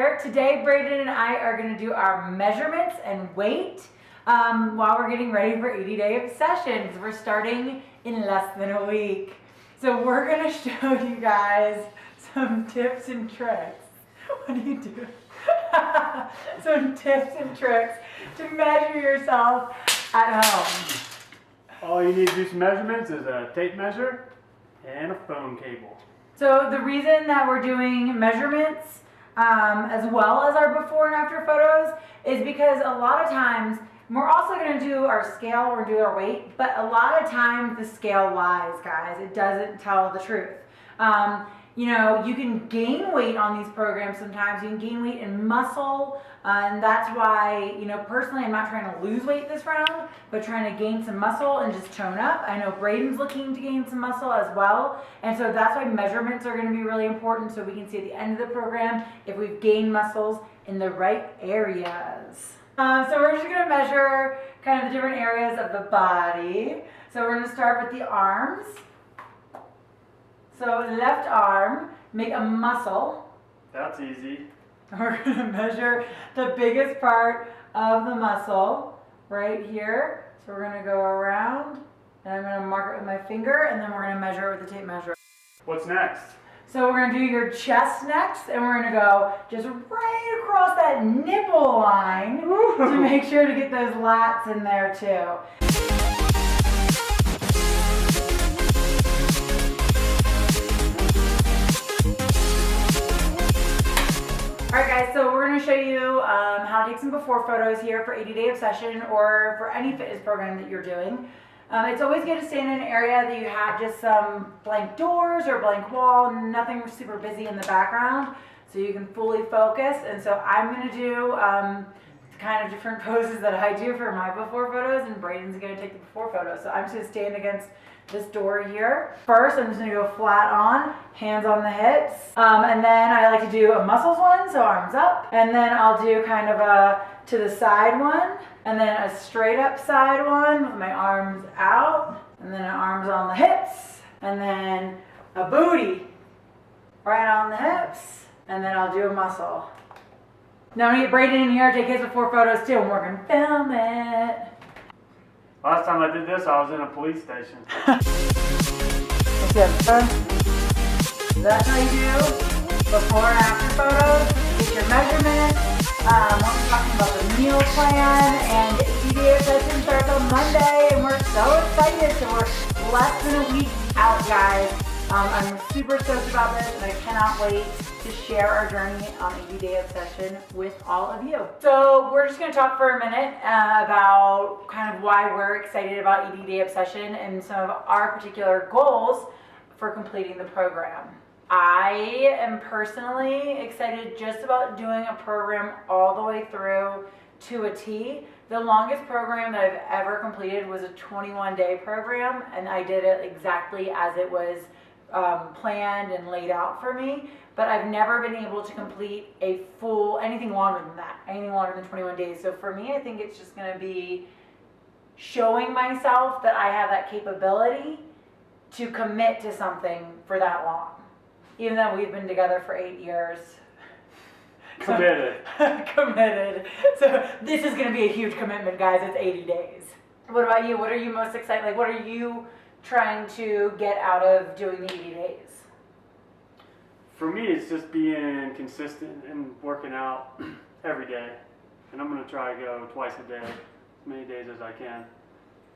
here. Today, Braden and I are going to do our measurements and weight while we're getting ready for 80-day obsession because we're starting in less than a week. So we're going to show you guys some tips and tricks. What do you do? Some tips and tricks to measure yourself at home. All you need to do some measurements is a tape measure and a phone cable. So the reason that we're doing measurements as well as our before and after photos is because a lot of times, we're also going to do our scale, we're going to do our weight, but a lot of times the scale lies, guys. It doesn't tell the truth. You know, you can gain weight on these programs sometimes. You can gain weight in muscle, and that's why, you know, personally I'm not trying to lose weight this round, but trying to gain some muscle and just tone up. I know Braden's looking to gain some muscle as well, and so that's why measurements are going to be really important so we can see at the end of the program if we've gained muscles in the right areas. So we're just going to measure kind of the different areas of the body. So we're going to start with the arms. So left arm, make a muscle. That's easy. We're going to measure the biggest part of the muscle right here. So we're going to go around and I'm going to mark it with my finger and then we're going to measure it with the tape measure. What's next? So we're going to do your chest next and we're going to go just right across that nipple line to make sure to get those lats in there too. Alright guys, so we're going to show you how to take some before photos here for 80-day obsession or for any fitness program that you're doing. It's always good to stand in an area that you have just some blank doors or blank wall, nothing super busy in the background, so you can fully focus. And so I'm going to do the kind of different poses that I do for my before photos, and Braden's going to take the before photos. So I'm just going to stand against this door here. First, I'm just going to go flat on, hands on the hips. And then I like to do a muscles one, so arms up. And then I'll do kind of a to the side one. And then a straight up side one with my arms out. And then arms on the hips. And then a booty right on the hips. And then I'll do a muscle. Now I'm going to get Braden in here, take his before photos too, and we're going to film it. Last time I did this, I was in a police station. Okay, so that's how you do before and after photos. Get your measurements. We're talking about the meal plan, and the 80-day session starts on Monday, and we're so excited. So we're less than a week out, guys. I'm super stoked about this, and I cannot wait to share our journey on 80-day obsession with all of you. So we're just going to talk for a minute about kind of why we're excited about 80-day obsession and some of our particular goals for completing the program. I am personally excited just about doing a program all the way through to a T. The longest program that I've ever completed was a 21-day program, and I did it exactly as it was planned and laid out for me, but I've never been able to complete a full, anything longer than that, anything longer than 21 days. So for me, I think it's just going to be showing myself that I have that capability to commit to something for that long, even though we've been together for 8 years. Committed. Committed. So this is going to be a huge commitment, guys. It's 80 days. What about you? What are you most excited? Like, what are you trying to get out of doing the 80 days? For me, it's just being consistent and working out every day. And I'm going to try to go twice a day, as many days as I can,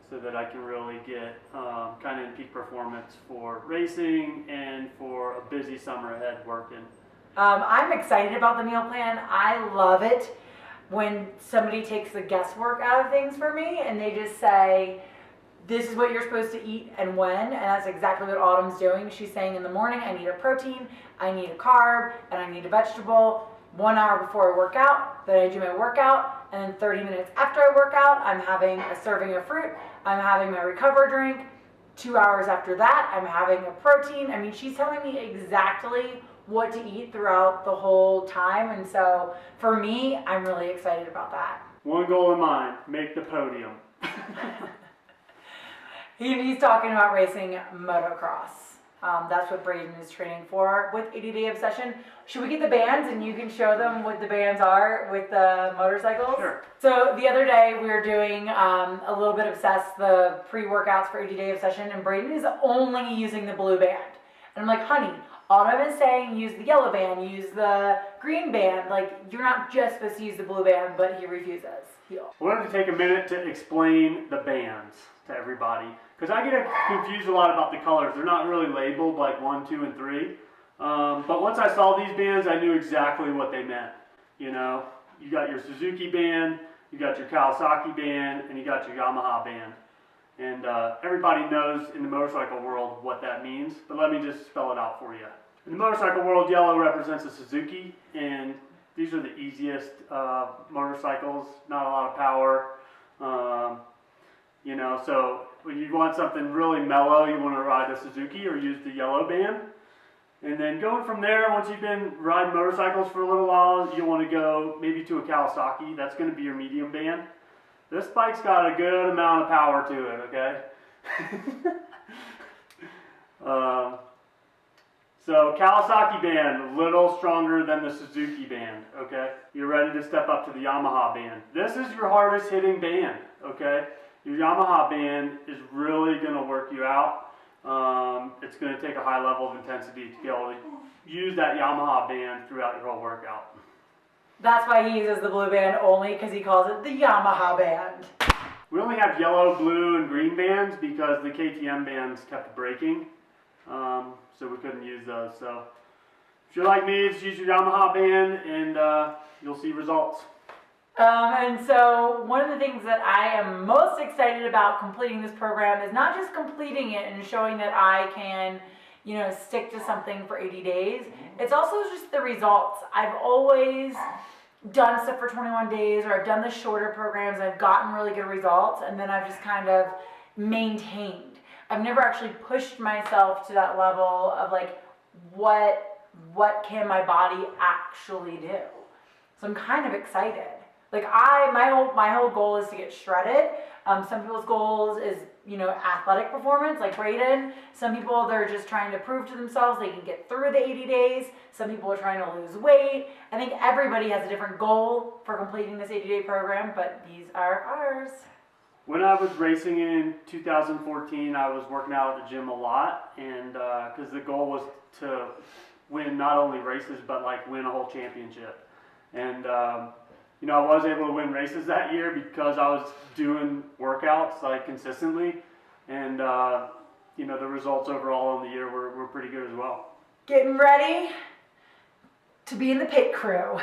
so that I can really get kind of in peak performance for racing and for a busy summer ahead working. I'm excited about the meal plan. I love it when somebody takes the guesswork out of things for me and they just say, this is what you're supposed to eat and when, and that's exactly what Autumn's doing. She's saying in the morning, I need a protein, I need a carb, and I need a vegetable 1 hour before I work out. Then I do my workout, and then 30 minutes after I work out, I'm having a serving of fruit, I'm having my recover drink. 2 hours after that, I'm having a protein. I mean, she's telling me exactly what to eat throughout the whole time, and so for me, I'm really excited about that. One goal in mind, make the podium. He's talking about racing motocross. That's what Braden is training for with 80 Day Obsession. Should we get the bands and you can show them what the bands are with the motorcycles? Sure. So the other day we were doing a little bit obsessed, the pre-workouts for 80 Day Obsession, and Braden is only using the blue band. And I'm like, honey, all I've been saying, use the yellow band, use the green band. Like, you're not just supposed to use the blue band, but he refuses. I wanted to take a minute to explain the bands to everybody, because I get confused a lot about the colors. They're not really labeled like 1, 2, and 3. But once I saw these bands, I knew exactly what they meant. You know, you got your Suzuki band, you got your Kawasaki band, and you got your Yamaha band. And everybody knows in the motorcycle world what that means, but let me just spell it out for you. In the motorcycle world, yellow represents a Suzuki, and these are the easiest motorcycles, not a lot of power. You know, so when you want something really mellow, you want to ride a Suzuki or use the yellow band. And then going from there, once you've been riding motorcycles for a little while, you want to go maybe to a Kawasaki. That's going to be your medium band. This bike's got a good amount of power to it, okay? So Kawasaki band, a little stronger than the Suzuki band, okay? You're ready to step up to the Yamaha band. This is your hardest hitting band, okay? Your Yamaha band is really going to work you out. It's going to take a high level of intensity to be able to use that Yamaha band throughout your whole workout. That's why he uses the blue band only, because he calls it the Yamaha band. We only have yellow, blue, and green bands because the KTM bands kept breaking, so we couldn't use those. So if you're like me, just use your Yamaha band and you'll see results. And so one of the things that I am most excited about completing this program is not just completing it and showing that I can, you know, stick to something for 80 days. It's also just the results. I've always done stuff for 21 days, or I've done the shorter programs, I've gotten really good results, and then I've just kind of maintained. I've never actually pushed myself to that level of like, what can my body actually do? So I'm kind of excited. Like my whole goal is to get shredded. Some people's goals is, you know, athletic performance, like Braden. Some people, they're just trying to prove to themselves they can get through the 80 days. Some people are trying to lose weight. I think everybody has a different goal for completing this 80-day program, but these are ours. When I was racing in 2014, I was working out at the gym a lot, and because the goal was to win not only races, but like win a whole championship. And you know, I was able to win races that year because I was doing workouts like consistently, and you know, the results overall in the year were pretty good as well. Getting ready to be in the pit crew.